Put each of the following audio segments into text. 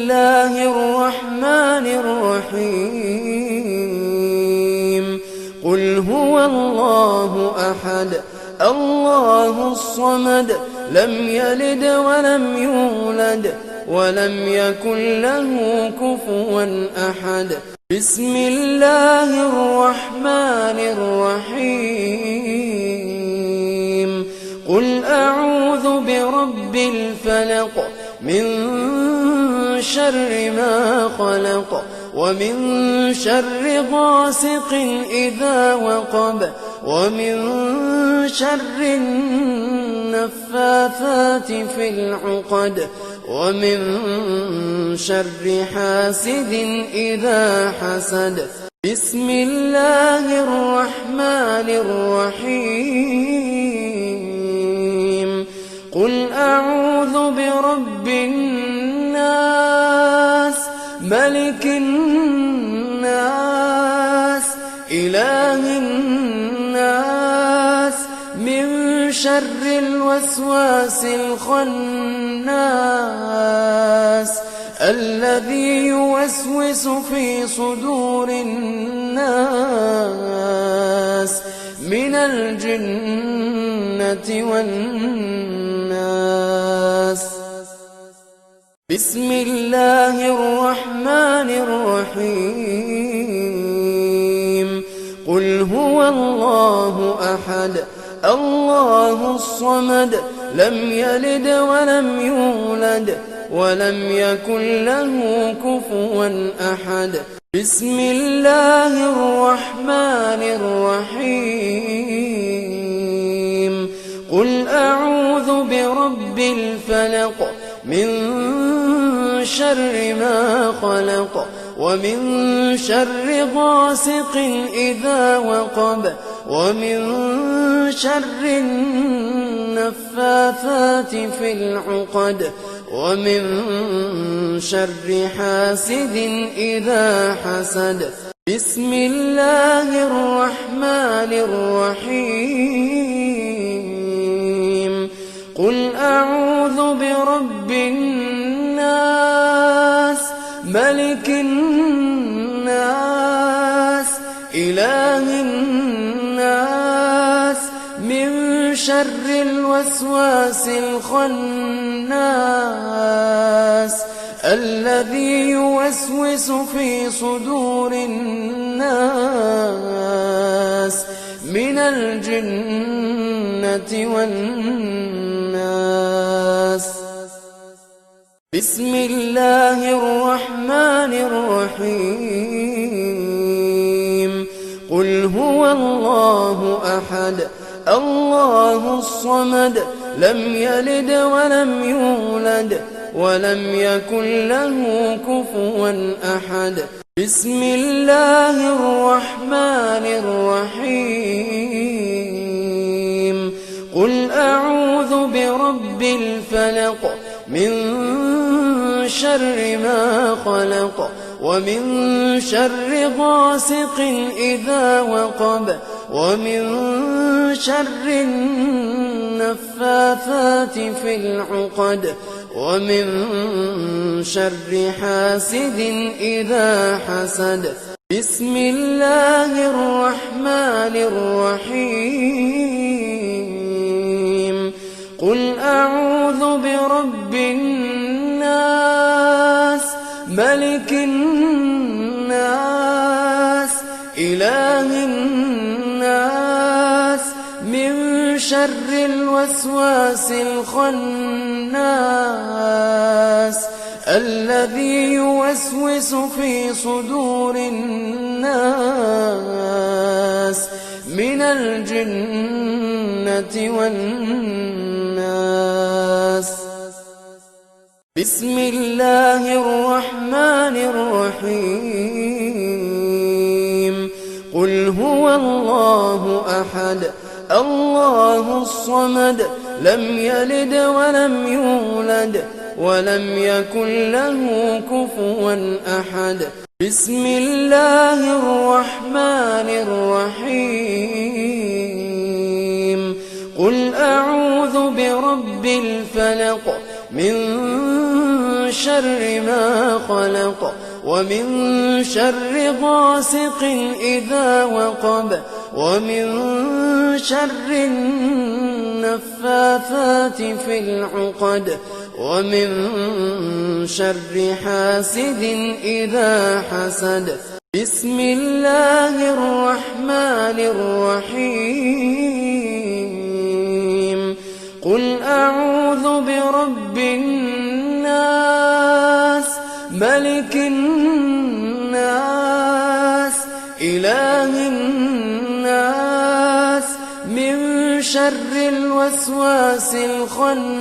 الله الرحمن الرحيم قل هو الله أحد الله الصمد لم يلد ولم يولد ولم يكن له كفوا أحد بسم الله الرحمن الرحيم قل أعوذ برب الفلق من شر ما خلق ومن شر غاسق إذا وقب ومن شر النفاثات في العقد ومن شر حاسد إذا حسد بسم الله الرحمن الرحيم قل أعوذ برب الناس ملك الناس إله الناس من شر الوسواس الخناس الذي يوسوس في صدور الناس من الجنة والناس بسم الله الرحمن الرحيم قل هو الله أحد الله الصمد لم يلد ولم يولد ولم يكن له كفوا أحد بسم الله الرحمن الرحيم قل أعوذ برب الفلق من شر ما خلق ومن شر غاسق إذا وقب ومن شر النفاثات في العقد ومن شر حاسد إذا حسد بسم الله الرحمن الرحيم قل أعوذ برب الناس ملك الناس إله الناس من شر الوسواس الخناس الذي يوسوس في صدور الناس من الجنة والناس بسم الله الرحمن الرحيم قل هو الله أحد الله الصمد لم يلد ولم يولد ولم يكن له كفوا أحد بسم الله الرحمن الرحيم قل أعوذ برب الفلق من شر ما خلق ومن شر غاسق إذا وقب ومن شر النفاثات في العقد ومن شر حاسد إذا حسد بسم الله الرحمن الرحيم قل أعوذ برب الناس ملك الناس إله الناس من شر الوسواس الخناس الذي يوسوس في صدور الناس من الجنة والناس بسم الله الرحمن الرحيم قل هو الله أحد الله الصمد لم يلد ولم يولد ولم يكن له كفوا أحد بسم الله الرحمن الرحيم قل أعوذ برب الفلق من شر ما خلق ومن شر غاسق إذا وقب ومن شر النفاثات في العقد ومن شر حاسد إذا حسد. بسم الله الرحمن الرحيم. قل أعوذ برب الناس ملك الناس إله الناس من شر الوسواس الخناس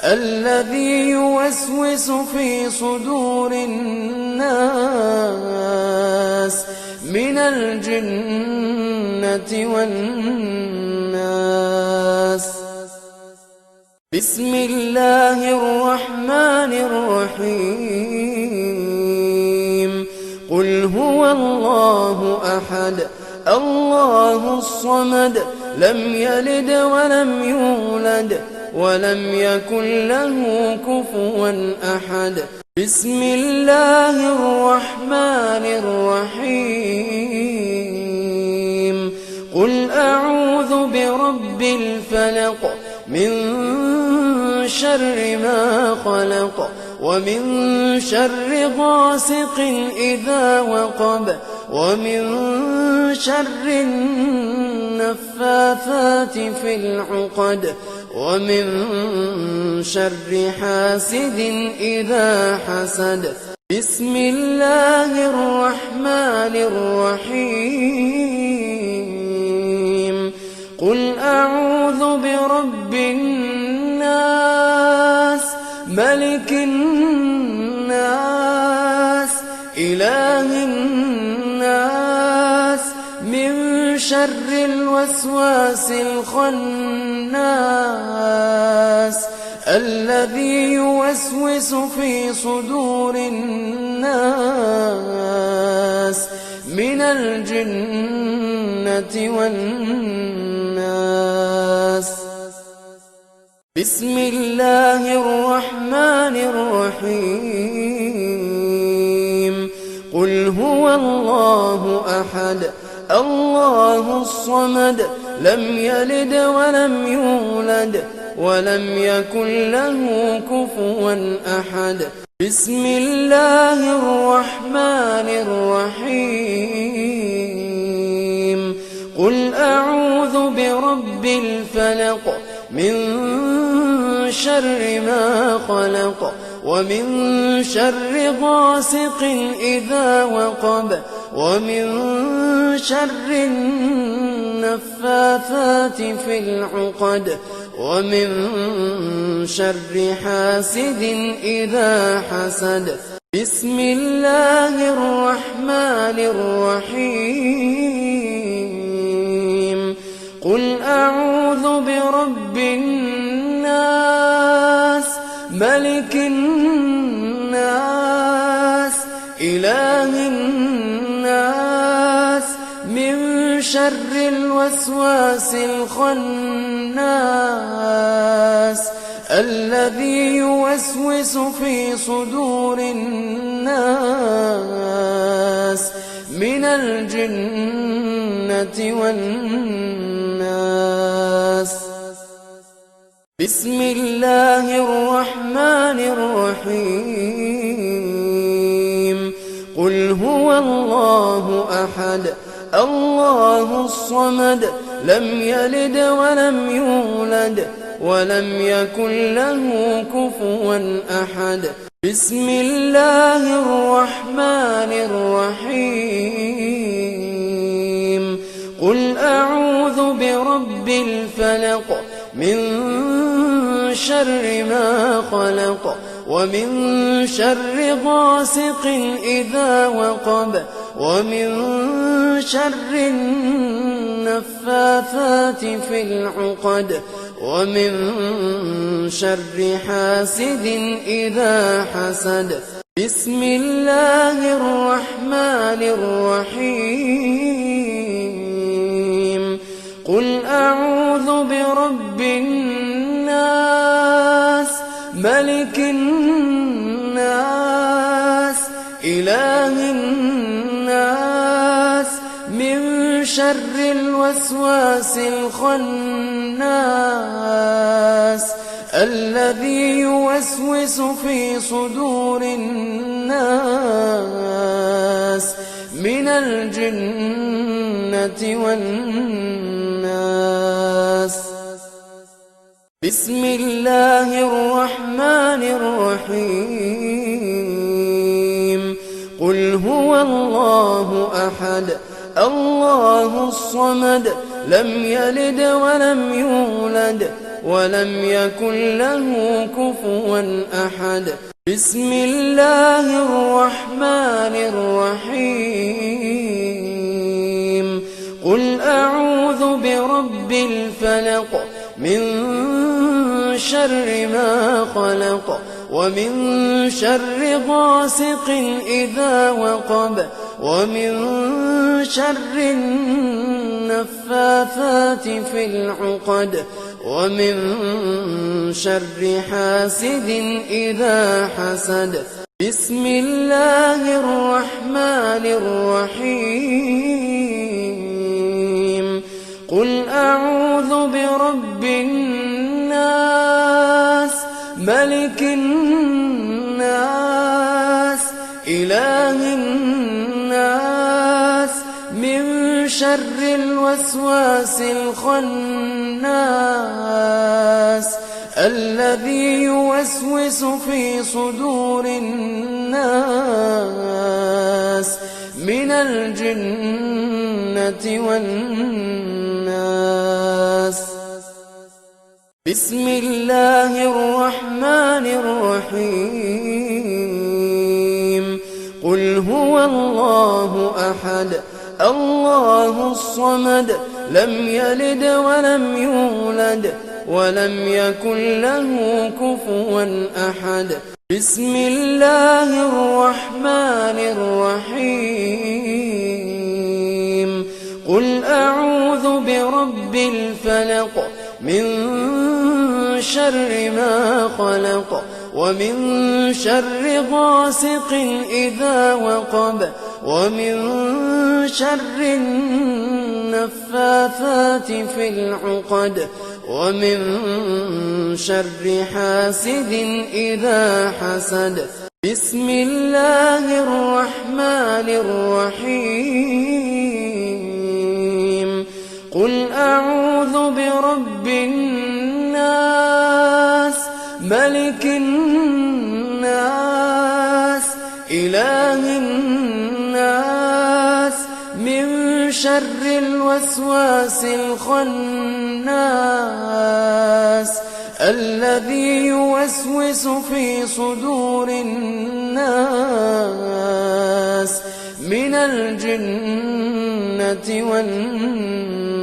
الذي يوسوس في صدور الناس من الجنة والناس. بسم الله الرحمن الرحيم. قل هو الله أحد الله الصمد لم يلد ولم يولد ولم يكن له كفوا أحد. بسم الله الرحمن الرحيم. قل أعوذ برب الفلق من شر ما خلق ومن شر غاسق إذا وقب ومن شر النفاثات في العقد ومن شر حاسد إذا حسد. بسم الله الرحمن الرحيم. قل أعوذ برب الناس ملك الناس إله الناس من شر الوسواس الخناس الذي يوسوس في صدور الناس من الجنة والناس. بسم الله الرحمن الرحيم. قل هو الله أحد الله الصمد لم يلد ولم يولد ولم يكن له كفوا أحد. بسم الله الرحمن الرحيم. قل أعوذ برب الفلق من شر ما خلق ومن شر غاسق إذا وقب ومن شر النفاثات في العقد ومن شر حاسد إذا حسد. بسم الله الرحمن الرحيم. قل أعوذ برب الناس ملك الناس إله الناس من شر الوسواس الخناس الذي يوسوس في صدور الناس من الجنة والناس. بسم الله الرحمن الرحيم. قل هو الله أحد الله الصمد لم يلد ولم يولد ولم يكن له كفوا أحد. بسم الله الرحمن الرحيم. قل أعوذ برب الفلق من شر ما خلق ومن شر غاسق إذا وقب ومن شر النفاثات في العقد ومن شر حاسد إذا حسد. بسم الله الرحمن الرحيم. قل أعوذ برب الناس إله الناس من شر الوسواس الخناس الذي يوسوس في صدور الناس من الجنة والناس. بسم الله الرحمن الرحيم. قل هو الله أحد الله الصمد لم يلد ولم يولد ولم يكن له كفوا أحد. بسم الله الرحمن الرحيم. قل أعوذ برب الفلق من شر ما خلق ومن شر غاسق إذا وقب ومن شر النفاثات في العقد ومن شر حاسد إذا حسد. بسم الله الرحمن الرحيم. قل أعوذ برب الناس ملك الناس إله الناس من شر الوسواس الخناس الذي يوسوس في صدور الناس من الجنة والناس. بسم الله الرحمن الرحيم. قل هو الله أحد الله الصمد لم يلد ولم يولد ولم يكن له كفوا أحد. بسم الله الرحمن الرحيم. قل أعوذ برب الفلق من شر ما خلق ومن شر غاسق إذا وقب ومن شر النفاثات في العقد ومن شر حاسد إذا حسد. بسم الله الرحمن الرحيم. قل أعوذ برب الناس ملك الناس إله الناس من شر الوسواس الخناس الذي يوسوس في صدور الناس من الجنة والناس.